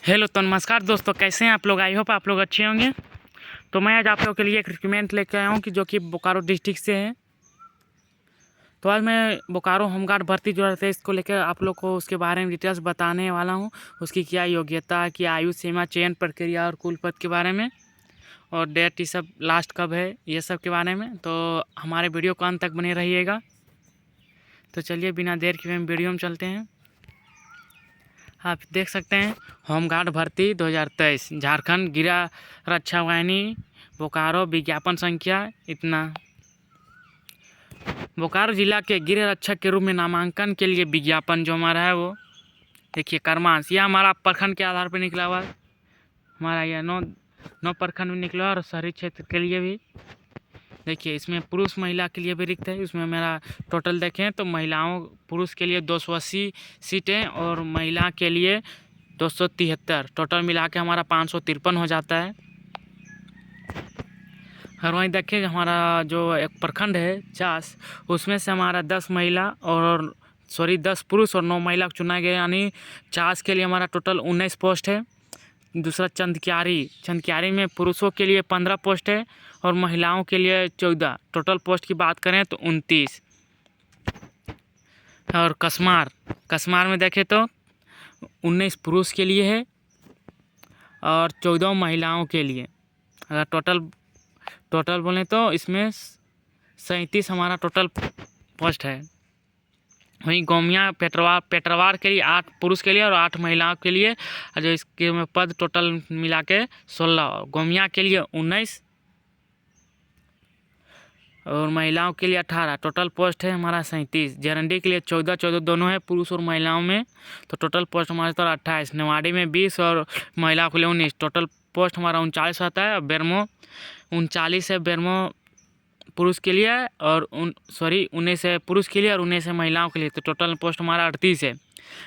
Hello तो नमस्कार दोस्तों, कैसे हैं आप लोग। आई होप आप लोग अच्छे होंगे। तो मैं आज आप लोगों के लिए एक रिक्रूटमेंट लेकर आया हूँ कि जो कि बोकारो डिस्ट्रिक्ट से है। तो आज मैं बोकारो होमगार्ड भर्ती जो रहता है इसको लेकर आप लोग को उसके बारे में डिटेल्स बताने वाला हूँ। उसकी क्या योग्यता, क्या आयु सीमा, चयन प्रक्रिया और कुल पद के बारे में, और डेट ये सब लास्ट कब है, ये सब के बारे में। तो हमारे वीडियो को अंत तक बने रहिएगा। तो चलिए बिना देर के हम वीडियो में चलते हैं। आप देख सकते हैं होमगार्ड भर्ती 2023 झारखंड गृह रक्षा वाहिनी बोकारो, विज्ञापन संख्या इतना। बोकारो जिला के गृह रक्षक के रूप में नामांकन के लिए विज्ञापन जो हमारा है वो देखिए क्रमांश, यह हमारा प्रखंड के आधार पर निकला हुआ है। हमारा यह नौ प्रखंड में निकला और शहरी क्षेत्र के लिए भी देखिए इसमें पुरुष महिला के लिए भी रिक्त है। इसमें मेरा टोटल देखें तो पुरुष के लिए 280 सीटें और महिला के लिए 273, टोटल मिला के हमारा 553 हो जाता है। और वहीं देखें हमारा जो एक प्रखंड है चास, उसमें से हमारा 10 पुरुष और 9 महिला चुना गया, यानी चास के लिए हमारा टोटल 19 पोस्ट है। दूसरा चंदक्यारी में पुरुषों के लिए 15 पोस्ट है और महिलाओं के लिए 14। टोटल पोस्ट की बात करें तो 29। और कसमार में देखें तो 19 पुरुष के लिए है और 14 महिलाओं के लिए। अगर टोटल बोलें तो इसमें 37 हमारा टोटल पोस्ट है। वहीं गोमिया पेटरवार के लिए 8 पुरुष के लिए और 8 महिलाओं के लिए, जो इसके में पद टोटल मिला के 16। गोमिया के लिए 19 और महिलाओं के लिए 18। टोटल पोस्ट है हमारा 37। जरंडी के लिए 14 दोनों है पुरुष और महिलाओं में, तो टोटल पोस्ट हमारे तो 28। नेवाड़ी में 20 और महिलाओं के लिए 19। टोटल पोस्ट हमारा 39 आता है। बेरमो 39 है, बेरमो पुरुष के लिए और 19 है पुरुष के लिए और 19 है महिलाओं के लिए, तो टोटल पोस्ट हमारा 38 है।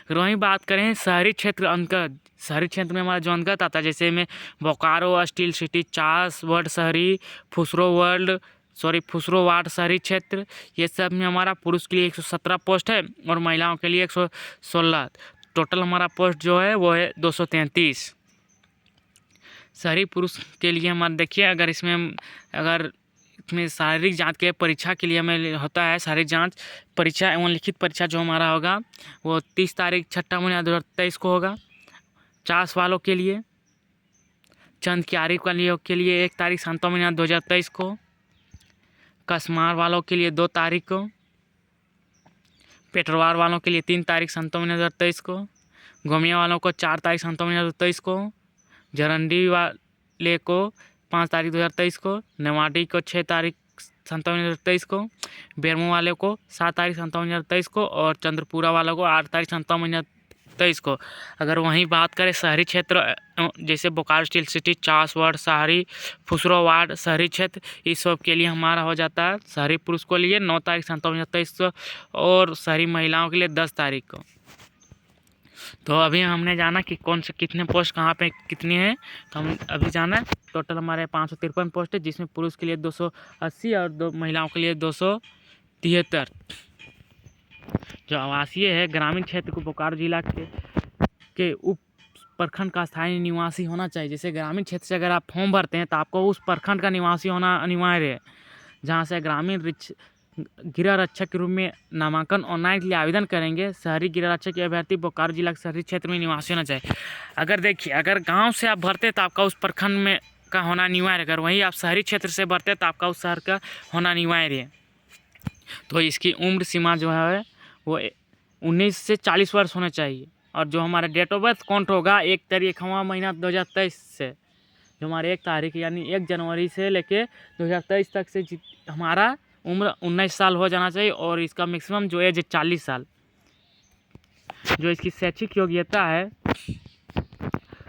फिर वहीं बात करें शहरी क्षेत्र अंतर्गत, शहरी क्षेत्र में हमारा जो अंतर्गत आता है, जैसे में Bokaro steel city, Chas ward शहरी, फुसरो वार्ड शहरी क्षेत्र, ये सब में हमारा पुरुष के लिए 117 पोस्ट है और महिलाओं के लिए 116। टोटल हमारा पोस्ट जो है वो है 233। शहरी पुरुष के लिए हमारा देखिए, अगर इसमें शारीरिक जांच के परीक्षा के लिए हमें होता है शारीरिक जांच परीक्षा एवं लिखित परीक्षा जो हमारा होगा वो 30 तारीख 6 महीना 2023 को होगा। चास वालों के लिए, चंदक्यारी के लिए 1 तारीख 7 महीना 2023 को, कसमार वालों के लिए 2 तारीख को, पेटरवार वालों के लिए 3 तारीख 7 महीना 2023 को, गोमिया वालों को 4 तारीख 7 महीना 2023 को, जरंडी वाले को 5 तारीख 2023 को, नेवाड़ी को 6 तारीख 7 महीना 2023 को, बेरमो वाले को 7 तारीख 7 महीना 2023 को और चंद्रपुरा वालों को 8 तारीख 7 महीना 2023 को। अगर वहीं बात करें शहरी क्षेत्र, जैसे Bokaro steel city, Chas ward शहरी, फुसरो वार्ड शहरी क्षेत्र, इस सब के लिए हमारा हो जाता है शहरी पुरुष को लिए 9 तारीख 7 महीना 2023 को और शहरी महिलाओं के लिए 10 तारीख को। तो अभी हमने जाना कि कौन से कितने पोस्ट कहाँ पे कितनी है, तो हम अभी जाना है। टोटल हमारे 553 पोस्ट है, जिसमें पुरुष के लिए 280 और महिलाओं के लिए 273। जो आवासीय है, ग्रामीण क्षेत्र को बोकारो जिला के उप प्रखंड का स्थायी निवासी होना चाहिए। जैसे ग्रामीण क्षेत्र से अगर आप फॉर्म भरते हैं तो आपको उस प्रखंड का निवासी होना अनिवार्य है। जहाँ से ग्रामीण गृह रक्षक के रूप में नामांकन ऑनलाइन के लिए आवेदन करेंगे, शहरी गृह रक्षक के अभ्यर्थी बोकारो जिला के शहरी क्षेत्र में निवासी होना चाहिए। अगर देखिए, अगर गांव से आप भरते तो आपका उस प्रखंड में का होना अनिवार्य, अगर वहीं आप शहरी क्षेत्र से भरते तो आपका उस शहर का होना अनिवार्य है। तो इसकी उम्र सीमा जो है वो 19 से 40 वर्ष होना चाहिए। और जो हमारा डेट ऑफ बर्थ काउंट होगा 1 तारीख महीना 2023 से, जो हमारे 1 तारीख यानी 1 जनवरी से लेके 2023 तक से हमारा उम्र 19 साल हो जाना चाहिए। और इसका मैक्सिमम जो एज है 40 साल। जो इसकी शैक्षिक योग्यता है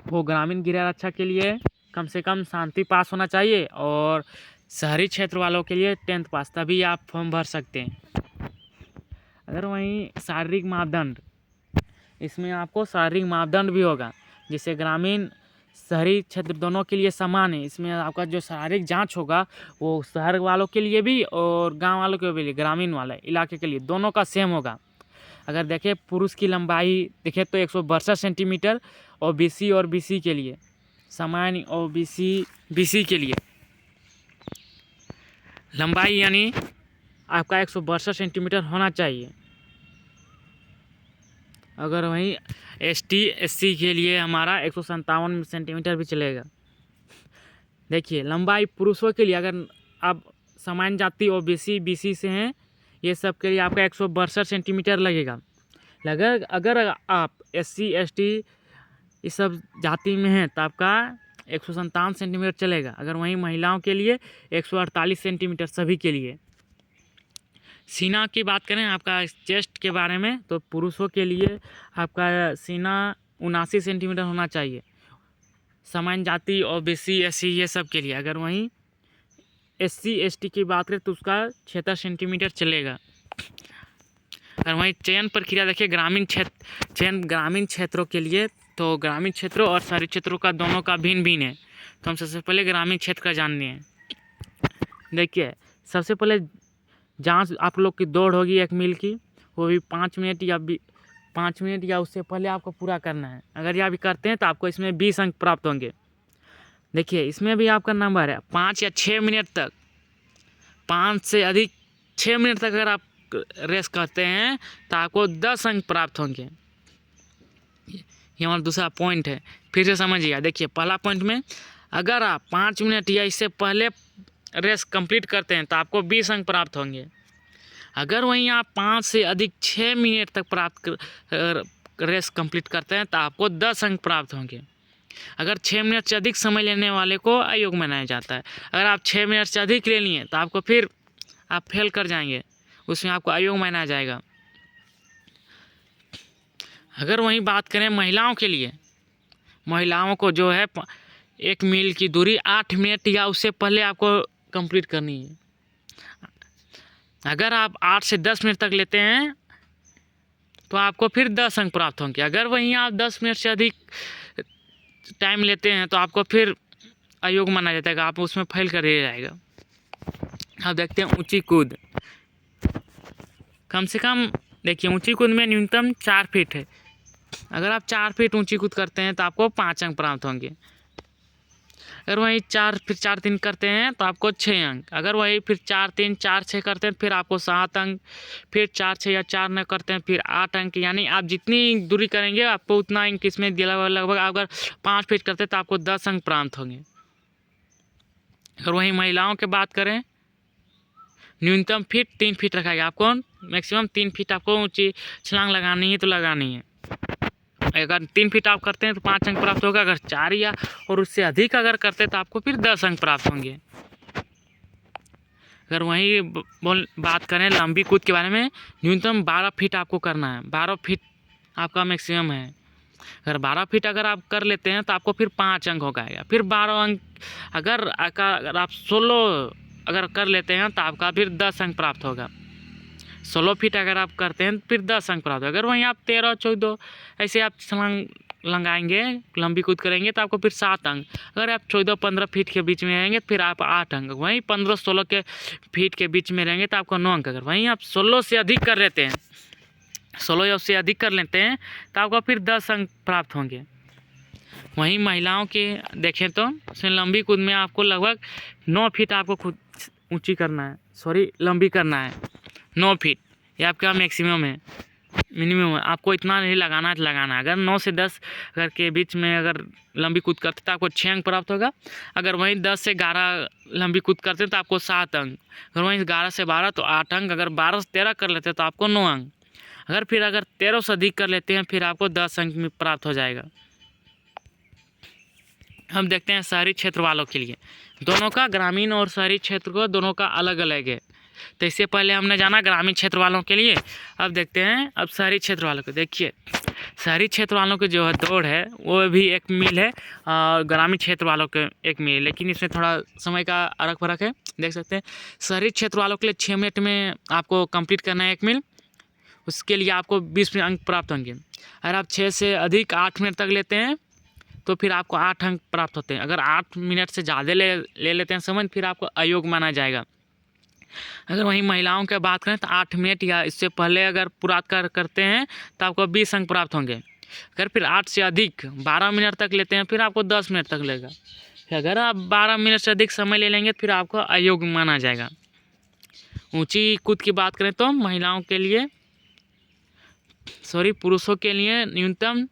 वो ग्रामीण गृह रक्षा के लिए कम से कम शांति पास होना चाहिए और शहरी क्षेत्र वालों के लिए 10th पास, तभी आप फॉर्म भर सकते हैं। अगर वहीं शारीरिक मापदंड, इसमें आपको शारीरिक मापदंड भी होगा, जैसे ग्रामीण शहरी क्षेत्र दोनों के लिए समान है। इसमें आपका जो शारीरिक जांच होगा वो शहर वालों के लिए भी और गांव वालों के लिए, ग्रामीण वाले इलाके के लिए दोनों का सेम होगा। अगर देखें पुरुष की लंबाई देखें तो 162 सेंटीमीटर, ओबीसी और बीसी के लिए सामान्य ओबीसी बीसी के लिए लंबाई यानी आपका 162 सेंटीमीटर होना चाहिए। अगर वहीं एसटी एससी के लिए हमारा 157 सेंटीमीटर भी चलेगा। देखिए लंबाई पुरुषों के लिए अगर आप सामान्य जाति ओबीसी बीसी से हैं, ये सब के लिए आपका 162 सेंटीमीटर लगेगा। अगर आप एससी एसटी इस सब जाति में हैं तो आपका 157 सेंटीमीटर चलेगा। अगर वहीं महिलाओं के लिए 148 सेंटीमीटर सभी के लिए। सीना की बात करें आपका चेस्ट के बारे में, तो पुरुषों के लिए आपका सीना 79 सेंटीमीटर होना चाहिए सामान्य जाति ओबीसी एससी ये सब के लिए। अगर वहीं एससी एसटी की बात करें तो उसका 76 सेंटीमीटर चलेगा। और वहीं चयन प्रक्रिया देखिए ग्रामीण क्षेत्रों के लिए, तो ग्रामीण क्षेत्रों और शहरी क्षेत्रों का दोनों का भिन्न भिन्न है। तो हम सबसे पहले ग्रामीण क्षेत्र का जानते हैं। देखिए सबसे पहले जहाँ आप लोग की दौड़ होगी 1 मील की, वो भी 5 मिनट या उससे पहले आपको पूरा करना है। अगर यह भी करते हैं तो आपको इसमें 20 अंक प्राप्त होंगे। देखिए इसमें भी आपका नंबर है 5 या 6 मिनट तक, 5 से अधिक 6 मिनट तक अगर आप रेस करते हैं तो आपको 10 अंक प्राप्त होंगे। ये हमारा दूसरा पॉइंट है, फिर से समझिएगा। देखिए पहला पॉइंट में अगर आप 5 मिनट या इससे पहले रेस कंप्लीट करते हैं तो आपको 20 अंक प्राप्त होंगे। अगर वहीं आप 5 से अधिक 6 मिनट तक रेस कंप्लीट करते हैं तो आपको 10 अंक प्राप्त होंगे। अगर 6 मिनट से अधिक समय लेने वाले को अयोग्य मनाया जाता है। अगर आप 6 मिनट से अधिक ले लिए तो आपको फिर आप फेल कर जाएंगे, उसमें आपको अयोग्य माना जाएगा। अगर वहीं बात करें महिलाओं के लिए, महिलाओं को जो है 1 मील की दूरी 8 मिनट या उससे पहले आपको कंप्लीट करनी है। अगर आप 8 से 10 मिनट तक लेते हैं तो आपको फिर 10 अंक प्राप्त होंगे। अगर वहीं आप 10 मिनट से अधिक टाइम लेते हैं तो आपको फिर अयोग्य माना जाता है, आप उसमें फेल कर दिया जाएगा। अब देखते हैं ऊंची कूद। कम से कम देखिए ऊंची कूद में न्यूनतम 4 फीट है। अगर आप 4 फीट ऊंची कूद करते हैं तो आपको 5 अंक प्राप्त होंगे। अगर वही 4 फिर 4 3 करते हैं तो आपको 6 अंक। अगर वही फिर 4 3 4 6 करते हैं फिर आपको 7 अंक। फिर 4 6 या 4 9 करते हैं फिर 8 अंक। यानी आप जितनी दूरी करेंगे आपको उतना अंक इसमें दिया हुआ। लगभग अगर 5 फीट करते हैं तो आपको 10 अंक प्राप्त होंगे। अगर वही महिलाओं की बात करें, न्यूनतम फीट 3 फीट रखा गया। आपको मैक्सिमम 3 फीट आपको ऊँची छलांग लगानी है तो लगानी है। अगर 3 फीट आप करते हैं तो 5 अंक प्राप्त होगा। अगर 4 या और उससे अधिक अगर करते हैं तो आपको फिर 10 अंक प्राप्त होंगे। अगर वहीं बात करें लंबी कूद के बारे में, न्यूनतम 12 फीट आपको करना है। 12 फीट आपका मैक्सिमम है। अगर 12 फीट अगर आप कर लेते हैं तो आपको फिर 5 अंक होगा। फिर 12 अंक अगर आप 16 अगर कर लेते हैं तो आपका फिर 10 अंक प्राप्त होगा। 16 फीट अगर आप करते हैं तो फिर 10 अंक प्राप्त होगा। अगर वहीं आप 13 14 ऐसे आप छलांग लगाएंगे, लंबी कूद करेंगे तो आपको फिर 7 अंक। अगर आप 14 15 फीट के बीच में रहेंगे फिर आप 8 अंक। वहीं 15 16 के फीट के बीच में रहेंगे तो आपको 9 अंक। अगर वहीं आप 16 से अधिक कर लेते हैं, 16 या उससे अधिक कर लेते हैं तो आपको फिर 10 अंक प्राप्त होंगे। वहीं महिलाओं के देखें तो उसमें लंबी कूद में आपको लगभग 9 फीट आपको खुद ऊंची करना है, लंबी करना है 9 फीट। ये आपका मैक्सिमम है, मिनिमम है। आपको इतना नहीं लगाना है तो लगाना है। अगर 9 से 10 अगर के बीच में अगर लंबी कूद करते तो आपको 6 अंक प्राप्त होगा। अगर वहीं 10 से 11 लंबी कूद करते हैं तो आपको 7 अंक। अगर वहीं 11 से 12 तो 8 अंक। अगर 12 से 13 कर लेते हैं तो आपको 9 अंक। अगर 13 से अधिक कर लेते हैं फिर आपको 10 अंक में प्राप्त हो जाएगा। हम देखते हैं शहरी क्षेत्र वालों के लिए, दोनों का ग्रामीण और शहरी क्षेत्र को दोनों का अलग अलग है। तो इससे पहले हमने जाना ग्रामीण क्षेत्र वालों के लिए। अब देखते हैं अब शहरी क्षेत्र वालों को। देखिए शहरी क्षेत्र वालों की जो है दौड़ है वो भी 1 मील है और ग्रामीण क्षेत्र वालों के 1 मील, लेकिन इसमें थोड़ा समय का फर्क है। देख सकते हैं शहरी क्षेत्र वालों के लिए 6 मिनट में आपको कंप्लीट करना है 1 मील। उसके लिए आपको 20 अंक प्राप्त होंगे। अगर आप 6 से अधिक 8 मिनट तक लेते हैं तो फिर आपको 8 अंक प्राप्त होते हैं। अगर 8 मिनट से ज़्यादा ले लेते हैं समय फिर आपको अयोग्य माना जाएगा। अगर वहीं महिलाओं की बात करें तो 8 मिनट या इससे पहले अगर पूरा करते हैं तो आपको 20 अंक प्राप्त होंगे। अगर फिर 8 से अधिक 12 मिनट तक लेते हैं फिर आपको 10 मिनट तक लेगा। फिर अगर आप 12 मिनट से अधिक समय ले लेंगे फिर आपको अयोग्य माना जाएगा। ऊंची कूद की बात करें तो महिलाओं के लिए पुरुषों के लिए न्यूनतम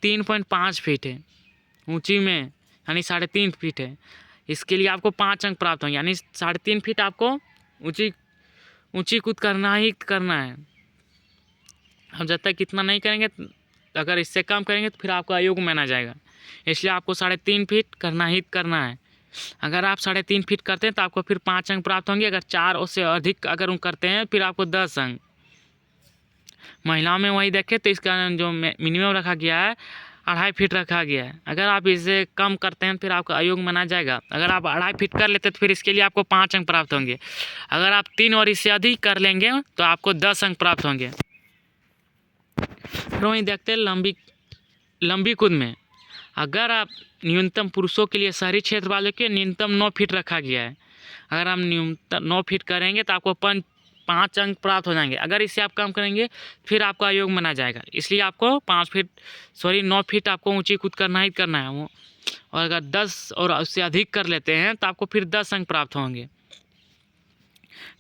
3.5 फीट है ऊंची में, यानी 3.5 फीट है। इसके लिए आपको 5 अंक प्राप्त होंगे, यानी 3.5 फीट आपको ऊंची कूद करना ही करना है। अब जब तक इतना नहीं करेंगे, अगर इससे कम करेंगे तो फिर आपको अयोग्य माना जाएगा। इसलिए आपको 3.5 फीट करना ही करना है। अगर आप 3.5 फीट करते हैं तो आपको फिर 5 अंक प्राप्त होंगे। अगर 4 उससे अधिक अगर करते हैं फिर आपको 10 अंक। महिलाओं में वही देखें तो इसका जो मिनिमम रखा गया है 2.5 फीट रखा गया है। अगर आप इसे कम करते हैं फिर आपका अयोग्य माना जाएगा। अगर आप 2.5 फीट कर लेते हैं तो फिर इसके लिए आपको 5 अंक प्राप्त होंगे। अगर आप 3 और इससे अधिक कर लेंगे तो आपको 10 अंक प्राप्त होंगे। फिर वहीं देखते हैं लंबी कूद में। अगर आप न्यूनतम पुरुषों के लिए शहरी क्षेत्र वालों के न्यूनतम 9 फीट रखा गया है। अगर हम न्यूनतम 9 फीट करेंगे तो आपको 5 अंक प्राप्त हो जाएंगे। अगर इससे आप कम करेंगे फिर आपका अयोग्य माना जाएगा। इसलिए आपको 9 फीट आपको ऊंची कूद करना ही करना है। और अगर 10 और उससे अधिक कर लेते हैं तो आपको फिर 10 अंक प्राप्त होंगे।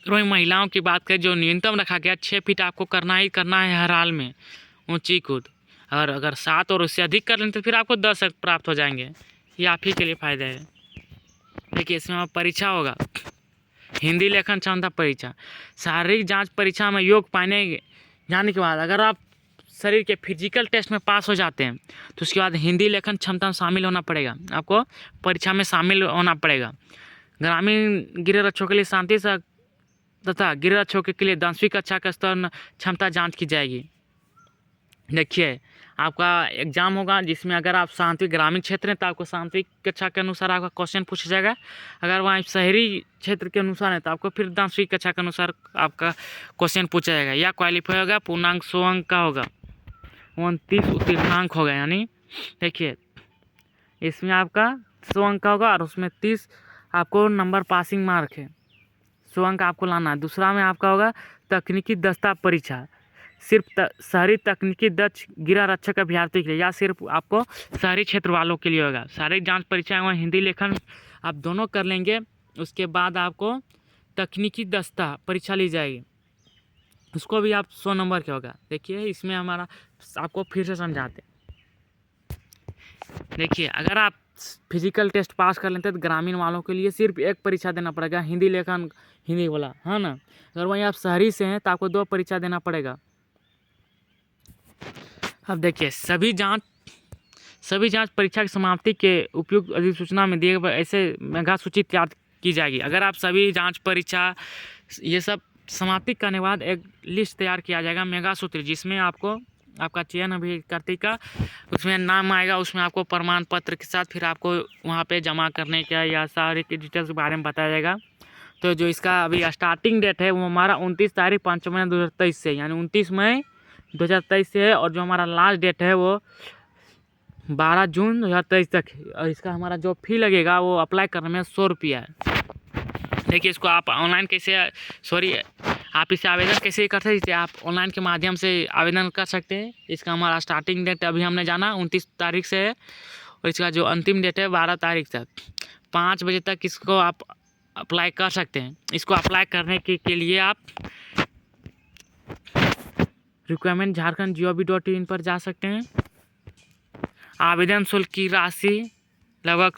फिर वही महिलाओं की बात करें, जो न्यूनतम रखा गया 6 फीट आपको करना ही करना है हर हाल में ऊंची कूद। और अगर 7 और उससे अधिक कर लें तो फिर आपको 10 अंक प्राप्त हो जाएंगे। ये आप ही के लिए फ़ायदा है। देखिए इसमें परीक्षा होगा, हिंदी लेखन क्षमता परीक्षा। शारीरिक जांच परीक्षा में योग पाने जाने के बाद अगर आप शरीर के फिजिकल टेस्ट में पास हो जाते हैं तो उसके बाद हिंदी लेखन क्षमता में शामिल होना पड़ेगा। आपको परीक्षा में शामिल होना पड़ेगा। ग्रामीण गृह रक्षकों के लिए शांति तथा गृह रक्षकों के लिए 10वीं कक्षा का स्तर क्षमता जाँच की जाएगी। देखिए आपका एग्ज़ाम होगा जिसमें अगर आप शांति ग्रामीण क्षेत्र हैं तो आपको शांति कक्षा के अनुसार आपका क्वेश्चन पूछा जाएगा। अगर वहाँ शहरी क्षेत्र के अनुसार है तो आपको फिर 10वीं कक्षा के अनुसार आपका क्वेश्चन पूछा जाएगा। या क्वालिफाई होगा, पूर्णांक 100 अंक का होगा, 29 उत्तीर्णांक होगा। यानी देखिए इसमें आपका 100 अंक का होगा और उसमें 30 आपको नंबर पासिंग मार्क है, 100 अंक आपको लाना है। दूसरा में आपका होगा तकनीकी दस्ता परीक्षा, सिर्फ शहरी तकनीकी दक्ष गृह रक्षक अभ्यर्थी के लिए या सिर्फ आपको शहरी क्षेत्र वालों के लिए होगा। शारीरिक जांच परीक्षा और हिंदी लेखन आप दोनों कर लेंगे। उसके बाद आपको तकनीकी दस्ता परीक्षा ली जाएगी, उसको भी आप 100 नंबर के होगा। देखिए इसमें हमारा आपको फिर से समझाते। देखिए अगर आप फिजिकल टेस्ट पास कर लेते हैं तो ग्रामीण वालों के लिए सिर्फ एक परीक्षा देना पड़ेगा, हिंदी लेखन हिंदी वाला, है ना। अगर वहीं आप शहरी से हैं तो आपको 2 परीक्षा देना पड़ेगा। अब देखिए सभी जांच परीक्षा की समाप्ति के उपयुक्त अधिसूचना में दिए गए ऐसे मेगा सूची तैयार की जाएगी। अगर आप सभी जांच परीक्षा ये सब समाप्ति करने के बाद एक लिस्ट तैयार किया जाएगा मेगा सूत्री, जिसमें आपको आपका चयन अभिकर्ता का उसमें नाम आएगा। उसमें आपको प्रमाण पत्र के साथ फिर आपको वहाँ पे जमा करने का या सारे के डिटेल्स के बारे में बताया जाएगा। तो जो इसका अभी स्टार्टिंग डेट है वो हमारा 29 तारीख 5 महीना 2023 से, यानी 29 मई 2023 से है। और जो हमारा लास्ट डेट है वो 12 जून 2023 तक है। और इसका हमारा जो फ़ी लगेगा वो अप्लाई करने में 100 रुपया है। देखिए इसको आप ऑनलाइन आप इसे आवेदन कैसे कर सकते हैं, आप ऑनलाइन के माध्यम से आवेदन कर सकते हैं। इसका हमारा स्टार्टिंग डेट अभी हमने जाना 29 तारीख से है और इसका जो अंतिम डेट है 12 तारीख तक 5 बजे तक इसको आप अप्लाई कर सकते हैं। इसको अप्लाई करने के लिए आप रिक्वायरमेंट झारखंड.gov.in पर जा सकते हैं। आवेदन शुल्क की राशि लगभग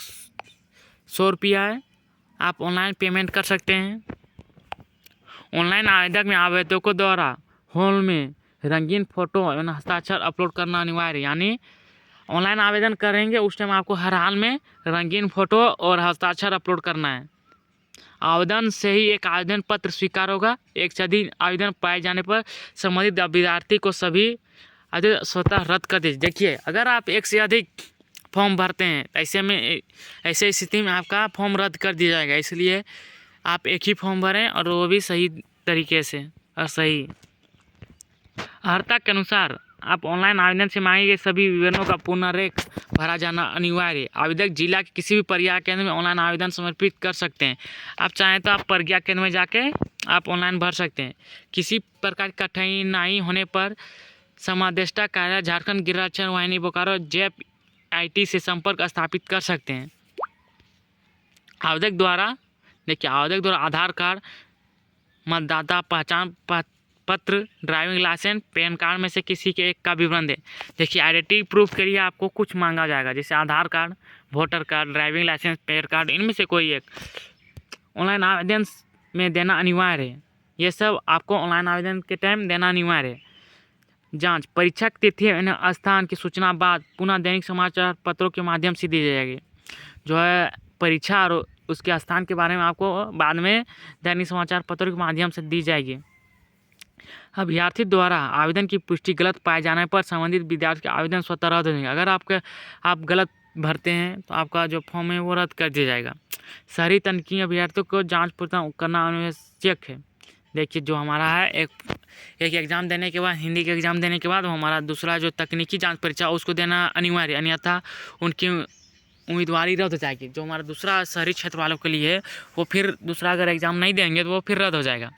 100 रुपया है, आप ऑनलाइन पेमेंट कर सकते हैं। ऑनलाइन आवेदन में आवेदकों द्वारा हॉल में रंगीन फोटो एवं हस्ताक्षर अपलोड करना अनिवार्य है। यानी ऑनलाइन आवेदन करेंगे उस टाइम आपको हर हाल में रंगीन फोटो और हस्ताक्षर अपलोड करना है। आवेदन से ही एक आवेदन पत्र स्वीकार होगा। एक से अधिक आवेदन पाए जाने पर संबंधित विद्यार्थी को सभी आवेदन स्वतः रद्द कर दीजिए। देखिए अगर आप एक से अधिक फॉर्म भरते हैं ऐसे स्थिति में आपका फॉर्म रद्द कर दिया जाएगा। इसलिए आप एक ही फॉर्म भरें और वो भी सही तरीके से और सही अर्हता के अनुसार। आप ऑनलाइन आवेदन से मांगे गए सभी विवरणों का पुनरेख भरा जाना अनिवार्य है। आवेदक जिला के किसी भी प्रज्ञा केंद्र में ऑनलाइन आवेदन समर्पित कर सकते हैं। आप चाहें तो आप प्रज्ञा केंद्र में जाके आप ऑनलाइन भर सकते हैं। किसी प्रकार की कठिनाई होने पर समादेष्टा कार्यालय झारखंड गिरिराक्षण वाहिनी बोकारो जैप IT से संपर्क स्थापित कर सकते हैं। आवेदक द्वारा आधार कार्ड, मतदाता पहचान पत्र, ड्राइविंग लाइसेंस, पैन कार्ड में से किसी के एक का विवरण दें। देखिए आइडेंटिटी प्रूफ के लिए आपको कुछ मांगा जाएगा, जैसे Aadhaar card, voter card, driving licence, PAN card, इनमें से कोई एक ऑनलाइन आवेदन में देना अनिवार्य है। ये सब आपको ऑनलाइन आवेदन के टाइम देना अनिवार्य है। जांच परीक्षा की तिथि एवं स्थान की सूचना बाद पुनः दैनिक समाचार पत्रों के माध्यम से दी जाएगी। जो है परीक्षा और उसके स्थान के बारे में आपको बाद में दैनिक समाचार पत्रों के माध्यम से दी जाएगी। अभ्यर्थी द्वारा आवेदन की पुष्टि गलत पाए जाने पर संबंधित विद्यार्थी का आवेदन स्वतः रद्द हो जाएगा। अगर आप गलत भरते हैं तो आपका जो फॉर्म है वो रद्द कर दिया जाएगा। शहरी तकनीकी अभ्यर्थियों को जांच पड़ताल करना आवश्यक है। देखिए जो हमारा है एक एग्ज़ाम देने के बाद, हिंदी के एग्ज़ाम देने के बाद हमारा दूसरा जो तकनीकी जांच परीक्षा उसको देना अनिवार्य, अन्यथा उनकी उम्मीदवारी रद्द हो जाएगी। जो हमारा दूसरा शहरी क्षेत्र वालों के लिए है वो फिर दूसरा अगर एग्ज़ाम नहीं देंगे तो वो फिर रद्द हो जाएगा।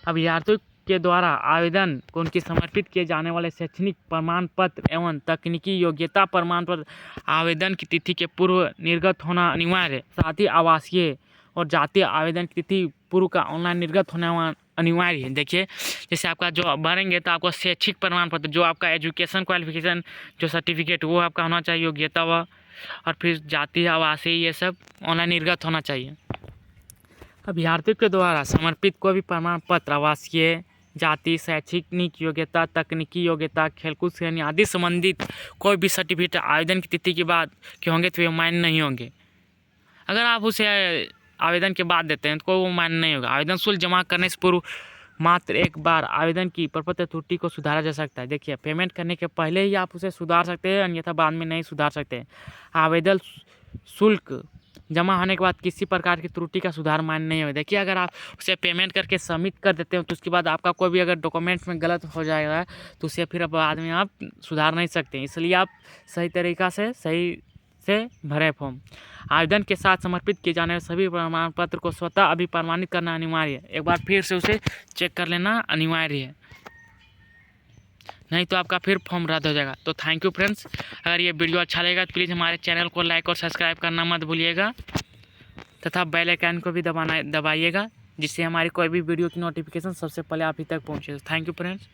अभ्यर्थियों के द्वारा आवेदन को उनकी समर्पित किए जाने वाले शैक्षणिक प्रमाण पत्र एवं तकनीकी योग्यता प्रमाण पत्र आवेदन की तिथि के पूर्व निर्गत होना अनिवार्य है। साथ ही आवासीय और जातीय आवेदन की तिथि पूर्व का ऑनलाइन निर्गत होना अनिवार्य है। देखिए जैसे आपका जो भरेंगे तो आपको शैक्षिक प्रमाण पत्र, जो आपका एजुकेशन क्वालिफिकेशन जो सर्टिफिकेट वो आपका होना चाहिए, योग्यता व और फिर जातीय, आवासीय, ये सब ऑनलाइन निर्गत होना चाहिए। अभ्यर्थियों के द्वारा समर्पित कोई भी प्रमाण पत्र आवासीय, जाति, शैक्षणिक योग्यता, तकनीकी योग्यता, खेलकूद श्रेणी आदि संबंधित कोई भी सर्टिफिकेट आवेदन की तिथि के बाद के होंगे तो वे मान्य नहीं होंगे। अगर आप उसे आवेदन के बाद देते हैं तो वो मान्य नहीं होगा। आवेदन शुल्क जमा करने से पूर्व मात्र एक बार आवेदन की प्रपत्र त्रुटि को सुधारा जा सकता है। देखिए पेमेंट करने के पहले ही आप उसे सुधार सकते हैं, अन्यथा बाद में नहीं सुधार सकते। आवेदन शुल्क जमा होने के बाद किसी प्रकार की त्रुटि का सुधार मान्य नहीं होगा। देखिए अगर आप उसे पेमेंट करके सबमिट कर देते हो तो उसके बाद आपका कोई भी अगर डॉक्यूमेंट्स में गलत हो जाएगा तो उसे फिर बाद में आप सुधार नहीं सकते। इसलिए आप सही तरीक़ा से भरें फॉर्म। आवेदन के साथ समर्पित किए जाने वाले सभी प्रमाण पत्र को स्वतः अभी प्रमाणित करना अनिवार्य है। एक बार फिर से उसे चेक कर लेना अनिवार्य है, नहीं तो आपका फिर फॉर्म रद्द हो जाएगा। तो थैंक यू फ्रेंड्स। अगर ये वीडियो अच्छा लगेगा तो प्लीज़ हमारे चैनल को लाइक और सब्सक्राइब करना मत भूलिएगा तथा बेल आइकन को भी दबाइएगा, जिससे हमारी कोई भी वीडियो की नोटिफिकेशन सबसे पहले आप ही तक पहुँचे। Thank you friends.